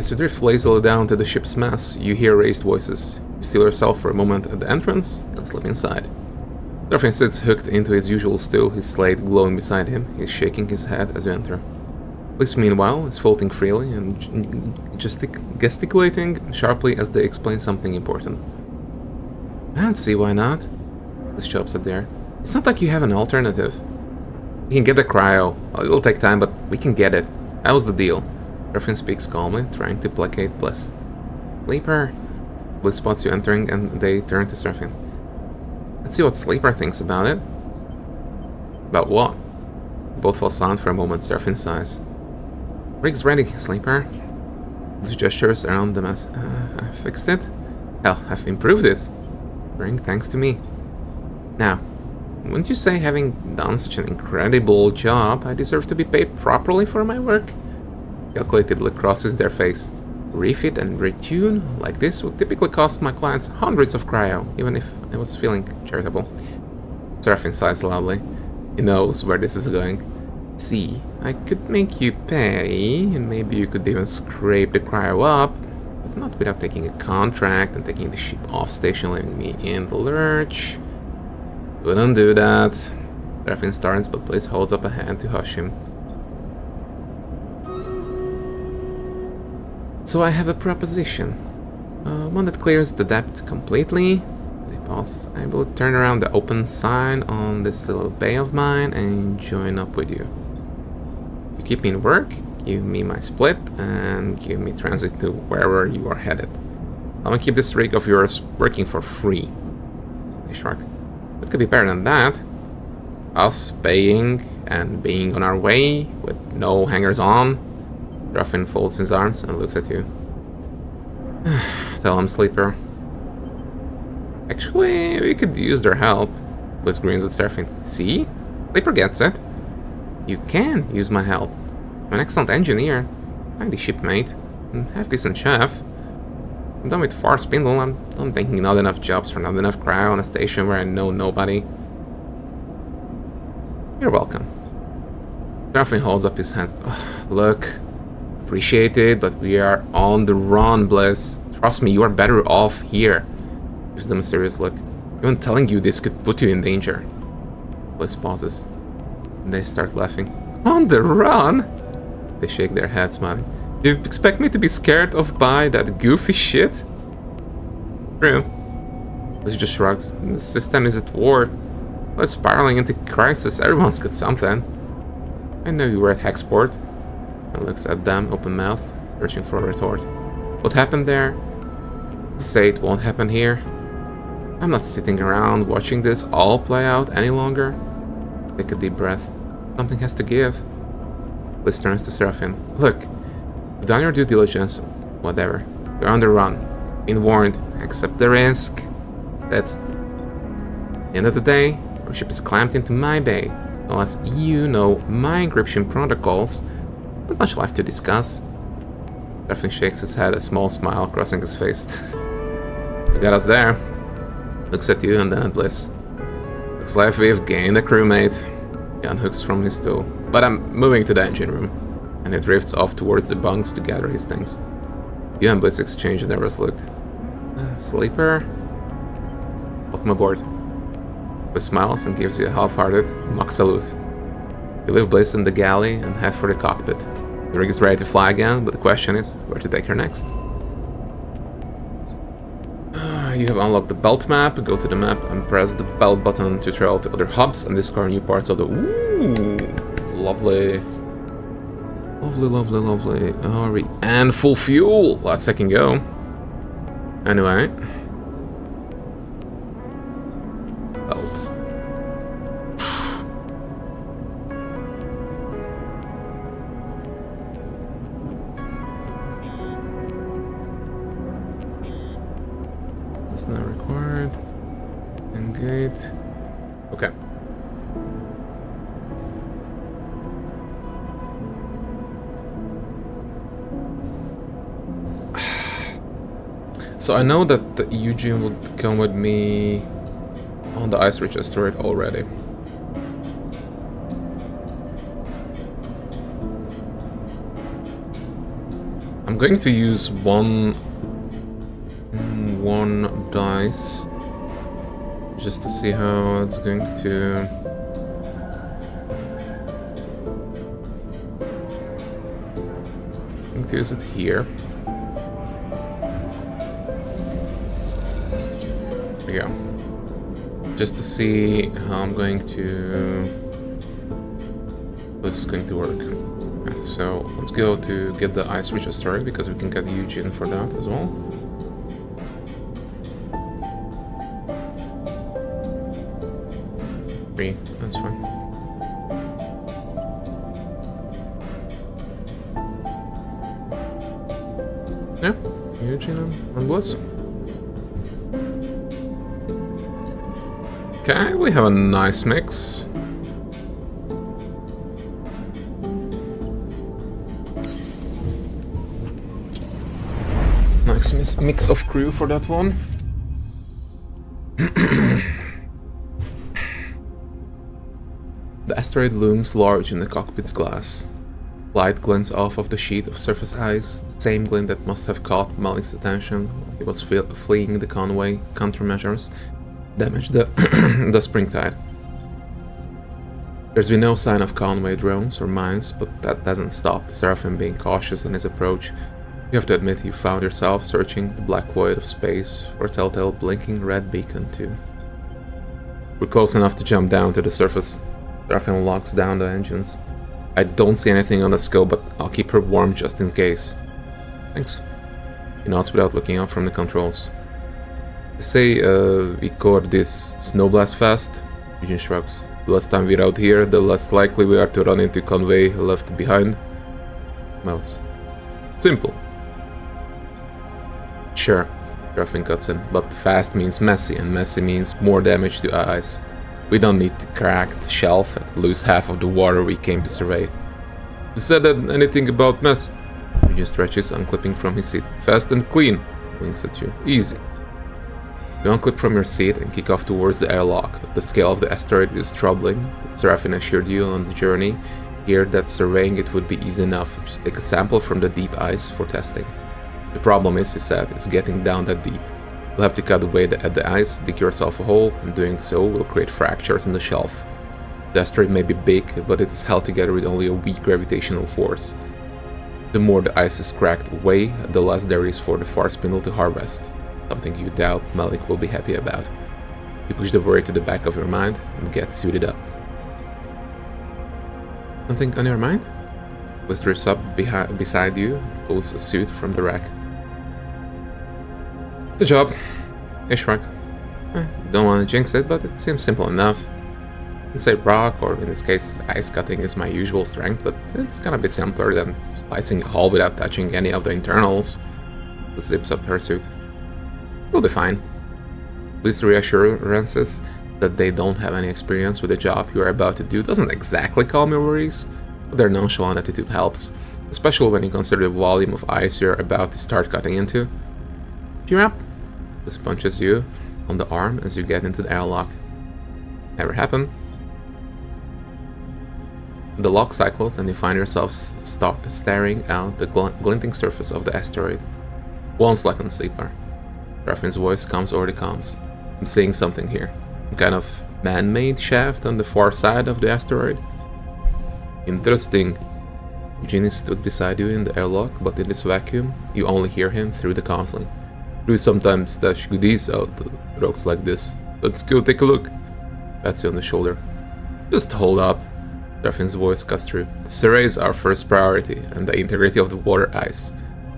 As you drift lazily down to the ship's mass, you hear raised voices. You still yourself for a moment at the entrance, then slip inside. Seraphin sits hooked into his usual stool, his slate glowing beside him. He's shaking his head as you enter. Bliss, meanwhile, is floating freely and gesticulating sharply as they explain something important. I don't see why not. Bliss chops at there. It's not like you have an alternative. We can get the cryo. It'll take time, but we can get it. That was the deal. Seraphin speaks calmly, trying to placate Bliss. Sleeper. Bliss spots you entering, and they turn to Seraphin. Let's see what Sleeper thinks about it. About what? Both fall silent for a moment. Seraphin sighs. Rig's ready, Sleeper. Bliss gestures around the mess. I fixed it? Hell, I've improved it. Ring, thanks to me. Now, wouldn't you say having done such an incredible job, I deserve to be paid properly for my work? Calculatedly crosses their face. Refit and retune like this would typically cost my clients hundreds of cryo, even if I was feeling charitable. Seraphin sighs loudly. He knows where this is going. See, I could make you pay, and maybe you could even scrape the cryo up, but not without taking a contract and taking the ship off station, leaving me in the lurch. Wouldn't do that. Seraphin starts, but Bliss holds up a hand to hush him. So I have a proposition. One that clears the debt completely. They pause. I will turn around the open sign on this little bay of mine and join up with you. You keep me in work, give me my split, and give me transit to wherever you are headed. I'm gonna keep this rig of yours working for free. They shrug. What could be better than that? Us paying and being on our way with no hangers on. Seraphin folds his arms and looks at you. Tell him, Sleeper. Actually, we could use their help. Bliss grins at Seraphin. See? Sleeper gets it. You can use my help. I'm an excellent engineer, handy shipmate, and half-decent chef. I'm done with Far Spindle. I'm thinking not enough jobs for not enough cryo on a station where I know nobody. You're welcome. Seraphin holds up his hands. Look, appreciate it, but we are on the run, Bliss. Trust me, you are better off here. Gives them a serious look. Even telling you this could put you in danger. Bliss pauses. And they start laughing. On the run? They shake their heads, smiling. You expect me to be scared of by that goofy shit? True. Bliss just shrugs. The system is at war. Well, spiraling into crisis. Everyone's got something. I know you were at Hexport. And looks at them, open mouth, searching for a retort. What happened there? Say it won't happen here. I'm not sitting around watching this all play out any longer. Take a deep breath. Something has to give. Bliss turns to Seraphin. Look, you've done your due diligence. Whatever. You're on the run. Been warned. Accept the risk. That's at the end of the day, your ship is clamped into my bay. So unless you know my encryption protocols, not much left to discuss. Seraphin shakes his head, a small smile crossing his face. You got us there. Looks at you and then at Bliss. Looks like we've gained a crewmate. He unhooks from his stool. But I'm moving to the engine room. And he drifts off towards the bunks to gather his things. You and Bliss exchange a nervous look. Sleeper? Welcome aboard. Bliss smiles and gives you a half-hearted mock salute. You leave Bliss in the galley and head for the cockpit. The rig is ready to fly again, but the question is where to take her next. You have unlocked the belt map. Go to the map and press the belt button to travel to other hubs and discover new parts of the... Ooh, lovely. Lovely, lovely, lovely. Alright, and full fuel. Let's second go. Anyway. Belt. That's not required. Engage. Okay. So I know that the Eugene would come with me on the ice rich asteroid already. I'm I'm going to use one dice just to see how it's going to. I'm going to use it here. There we go. Just to see how I'm going to. This is going to work. Okay, so let's go to get the ice rich asteroid because we can get Eugene for that as well. Three, that's fine. Yeah, Eugene and Bliss. Okay, we have a nice mix. Nice mix of crew for that one. The asteroid looms large in the cockpit's glass. Light glints off of the sheet of surface ice, the same glint that must have caught Malik's attention while he was fleeing the Conway countermeasures damaged the, the springtide. There's been no sign of Conway drones or mines, but that doesn't stop Seraphim being cautious in his approach. You have to admit you found yourself searching the black void of space for a telltale blinking red beacon too. We're close enough to jump down to the surface. Seraphim locks down the engines. I don't see anything on the scope, but I'll keep her warm just in case. Thanks. He nods without looking up from the controls. They say we covered this snowblast fast. Eugene shrugs. The less time we're out here, the less likely we are to run into Conway left behind. Melts. Simple. Sure, Seraphim cuts in, but fast means messy, and messy means more damage to ice. We don't need to crack the shelf and lose half of the water we came to survey. You said anything about mess? Eugene stretches, unclipping from his seat. Fast and clean, winks at you. Easy. You unclip from your seat and kick off towards the airlock. The scale of the asteroid is troubling. Seraphim assured you on the journey here that surveying it would be easy enough. Just take a sample from the deep ice for testing. The problem is, he said, is getting down that deep. You'll have to cut away at the ice, dig yourself a hole, and doing so will create fractures in the shelf. The asteroid may be big, but it is held together with only a weak gravitational force. The more the ice is cracked away, the less there is for the far spindle to harvest. Something you doubt Malik will be happy about. You push the worry to the back of your mind and get suited up. Something on your mind? Bliss drifts up beside you, pulls a suit from the rack. Good job. I shrug. Don't want to jinx it, but it seems simple enough. I'd say rock, or in this case, ice cutting is my usual strength, but it's gonna be simpler than slicing a hole without touching any of the internals. Bliss zips up her suit. You'll be fine. Bliss reassurances that they don't have any experience with the job you are about to do doesn't exactly calm your worries, but their nonchalant attitude helps, especially when you consider the volume of ice you're about to start cutting into. Cheer up! Bliss punches you on the arm as you get into the airlock. Never happened. The lock cycles and you find yourself staring out the glinting surface of the asteroid. 1 second, sleeper. Seraphim's voice comes over the comms. I'm seeing something here. Some kind of man-made shaft on the far side of the asteroid. Interesting. Eugene stood beside you in the airlock, but in this vacuum, you only hear him through the counseling. We sometimes stash goodies out rocks like this. Let's go take a look. Pats you on the shoulder. Just hold up. Seraphim's voice cuts through. The survey is our first priority, and the integrity of the water ice.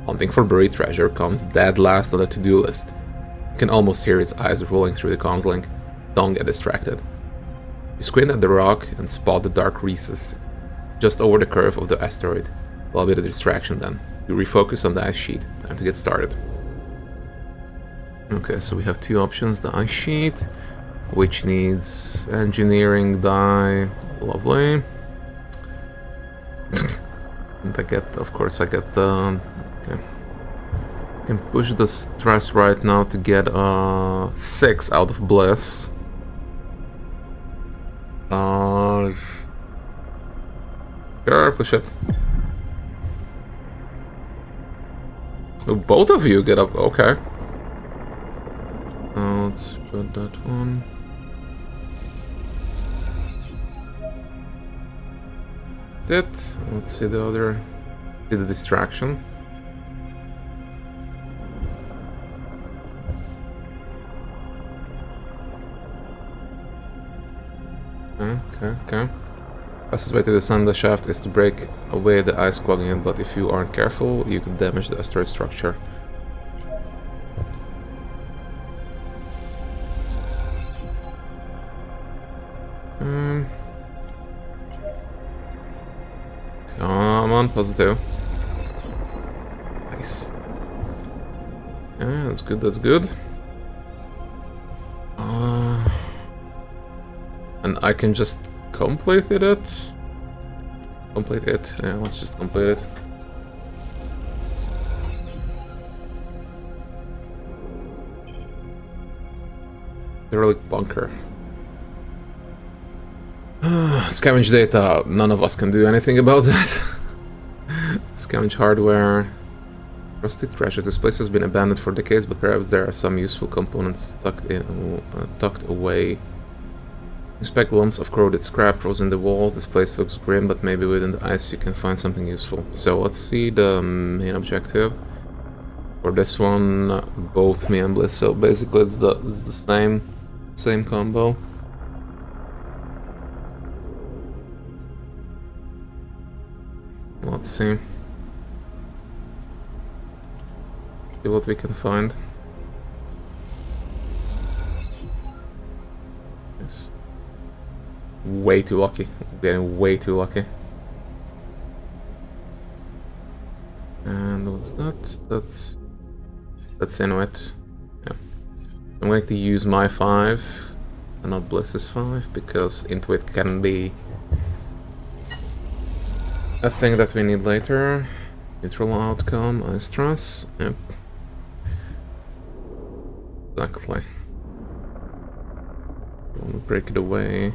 Hunting for buried treasure comes dead last on the to-do list. You can almost hear his eyes rolling through the comms link. Don't get distracted. You squint at the rock and spot the dark recess just over the curve of the asteroid. A little bit of distraction then. You refocus on the ice sheet. Time to get started. Okay, so we have 2 options. The ice sheet, which needs engineering die. Lovely. And I get, of course, okay. I can push the stress right now to get 6 out of Bliss. Sure, push it. Oh, both of you get up. Okay. Let's put that one. Let's see the other. See the distraction. Okay. Fastest way to descend the shaft is to break away the ice clogging it, but if you aren't careful, you could damage the asteroid structure. Come on, positive. Nice. Yeah, that's good, that's good. And I can just complete it. Complete it. Yeah, let's just complete it. Derelict bunker. Scavenge data. None of us can do anything about that. Scavenge hardware. Rustic treasure. This place has been abandoned for decades, but perhaps there are some useful components tucked away. Inspect lumps of corroded scrap frozen in the walls. This place looks grim, but maybe within the ice you can find something useful. So let's see the main objective. For this one, both me and Bliss. So basically it's the same combo. Let's see. See what we can find. Yes. Way too lucky. Getting way too lucky. And what's that? That's Inuit. Yeah. I'm going to use my 5 and not Bliss's 5 because Intuit can be a thing that we need later. Neutral outcome, ice stress. Yep. Exactly. Want to break it away.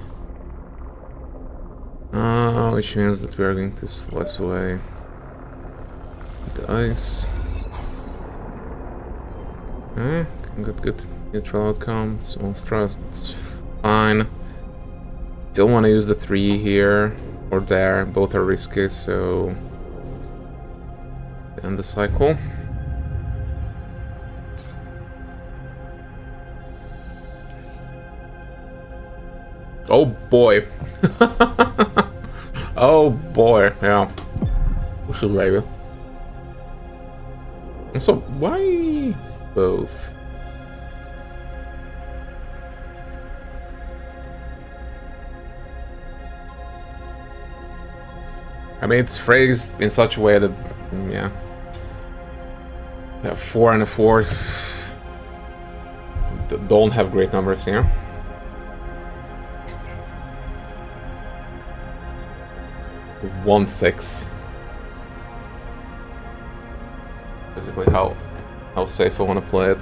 Which means that we are going to slice away the ice. Okay, good. Neutral outcome, small stress, that's fine. Don't want to use the 3 here or there, both are risky, so end the cycle. Oh boy. Oh boy, yeah. Whistle baby. And so why both? I mean, it's phrased in such a way that, yeah. 4 and a 4 don't have great numbers here. One 6. Basically, how safe I want to play it.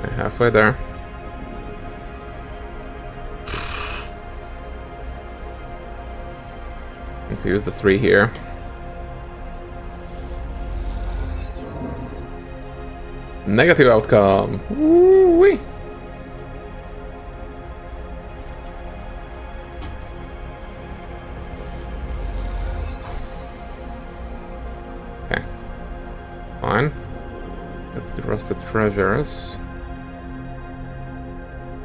Okay, halfway there. Need to use the 3 here. Negative outcome. Woo-wee. Okay. Fine. Get the rusted treasures.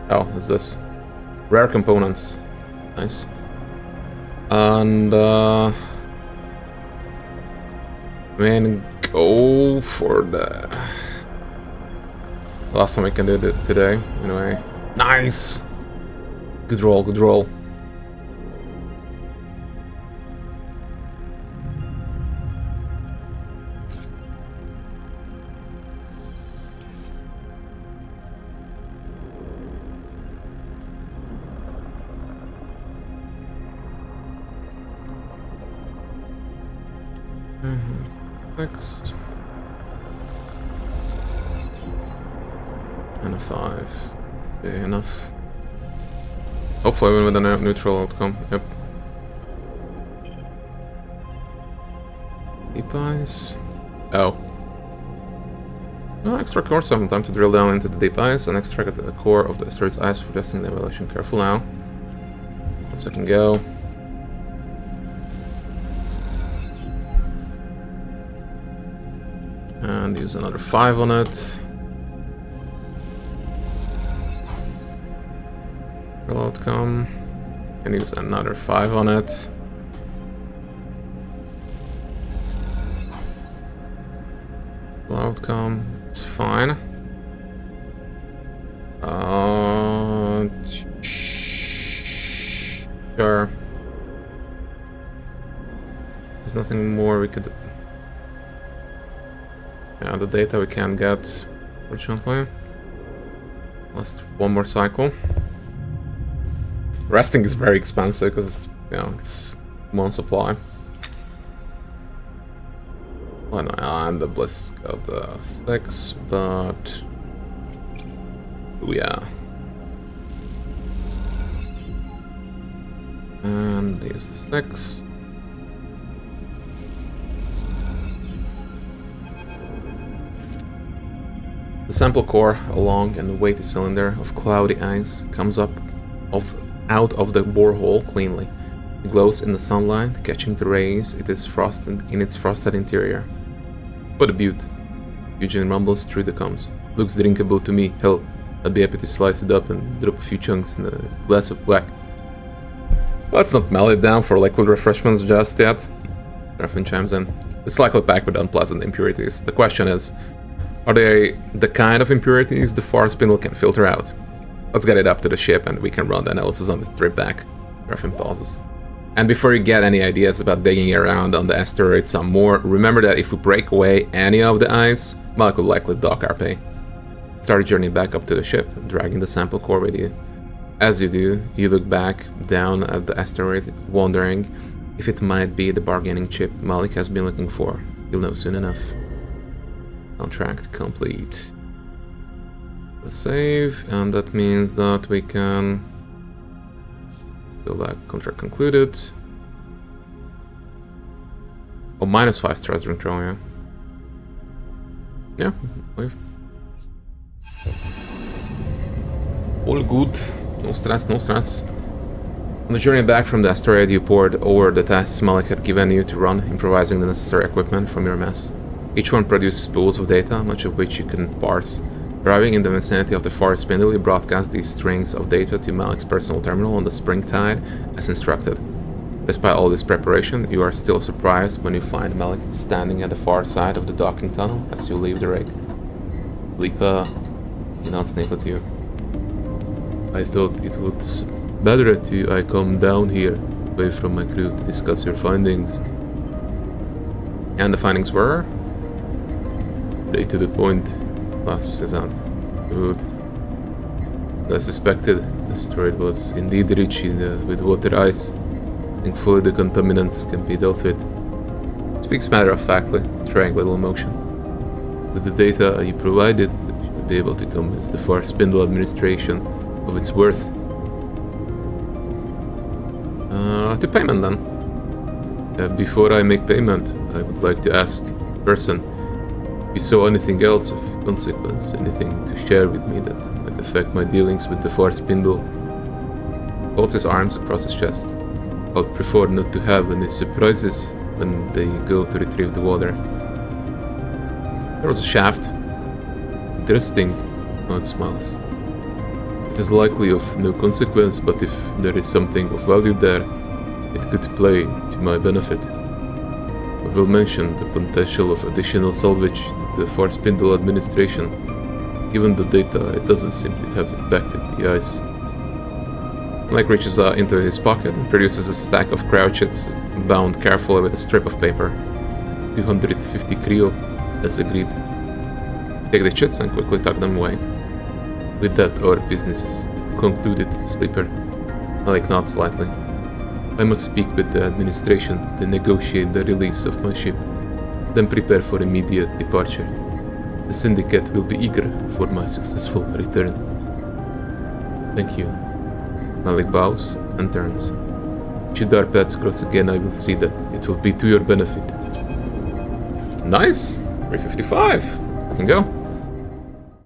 Oh, is this? Rare components. Nice. And I mean, go for the last time I can do it today. Anyway, nice. Good roll. Good roll. Next. And a 5. Okay, enough. Hopefully win with a neutral outcome. Yep. Deep ice. Oh. Oh, extra core, so I have time to drill down into the deep ice and extract at the core of the asteroid's ice for testing the evaluation. Careful now. 1 second go. And use another 5 on it. Real outcome. And use another 5 on it. Real outcome. It's fine. Sure. There's nothing more we could. Yeah, the data we can get, fortunately. Last one more cycle. Resting is very expensive because it's, you know, it's one supply. Well, no, and the Bliss got the 6, but yeah. And use the 6. The sample core along and the weighty cylinder of cloudy ice comes up out of the borehole cleanly. It glows in the sunlight, catching the rays it is frosted in its frosted interior. What a beaut. Eugene rumbles through the comms. Looks drinkable to me. Hell, I'd be happy to slice it up and drop a few chunks in a glass of black. Let's not melt it down for liquid refreshments just yet. Griffin chimes in. It's likely packed with unpleasant impurities. The question is, are they the kind of impurities the far spindle can filter out? Let's get it up to the ship and we can run the analysis on the trip back. Griffin pauses. And before you get any ideas about digging around on the asteroid some more, remember that if we break away any of the ice, Malik will likely dock our pay. Start a journey back up to the ship, dragging the sample core with you. As you do, you look back down at the asteroid, wondering if it might be the bargaining chip Malik has been looking for. You'll know soon enough. Contract complete. Let's save, and that means that we can go back. Contract concluded. Oh, -5 stress during throw, yeah. Yeah, let's leave. All good. No stress, no stress. On the journey back from the asteroid, you poured over the tasks Malik had given you to run, improvising the necessary equipment from your mess. Each one produced spools of data, much of which you couldn't parse. Arriving in the vicinity of the far spindle, you broadcast these strings of data to Malik's personal terminal on the Springtide, as instructed. Despite all this preparation, you are still surprised when you find Malik standing at the far side of the docking tunnel as you leave the rig. Lipa, he nods neatly to you. I thought it would better that I come down here, away from my crew, to discuss your findings. And the findings were? Straight to the point, Master Cezanne. Good. As I suspected, the asteroid was indeed rich with water ice. Thankfully, the contaminants can be dealt with. Speaks matter-of-factly, trying little emotion. With the data you provided, you should be able to convince the Far Spindle administration of its worth. To payment then. Before I make payment, I would like to ask person if you saw anything else of consequence, anything to share with me that might affect my dealings with the Far Spindle. Folds his arms across his chest. I'd prefer not to have any surprises when they go to retrieve the water. There was a shaft. Interesting, Malik smiles. It is likely of no consequence, but if there is something of value there, it could play to my benefit. I will mention the potential of additional salvage to the Far Spindle administration. Given the data, it doesn't seem to have impacted the ice. Mike reaches into his pocket and produces a stack of crouchets bound carefully with a strip of paper. 250 Creo, as agreed. Take the chits and quickly tuck them away. With that, our business is concluded, Sleeper. Malik nods slightly. I must speak with the administration to negotiate the release of my ship, then prepare for immediate departure. The Syndicate will be eager for my successful return. Thank you. Malik bows and turns. Should our paths cross again, I will see that it will be to your benefit. Nice! 355. Let's go.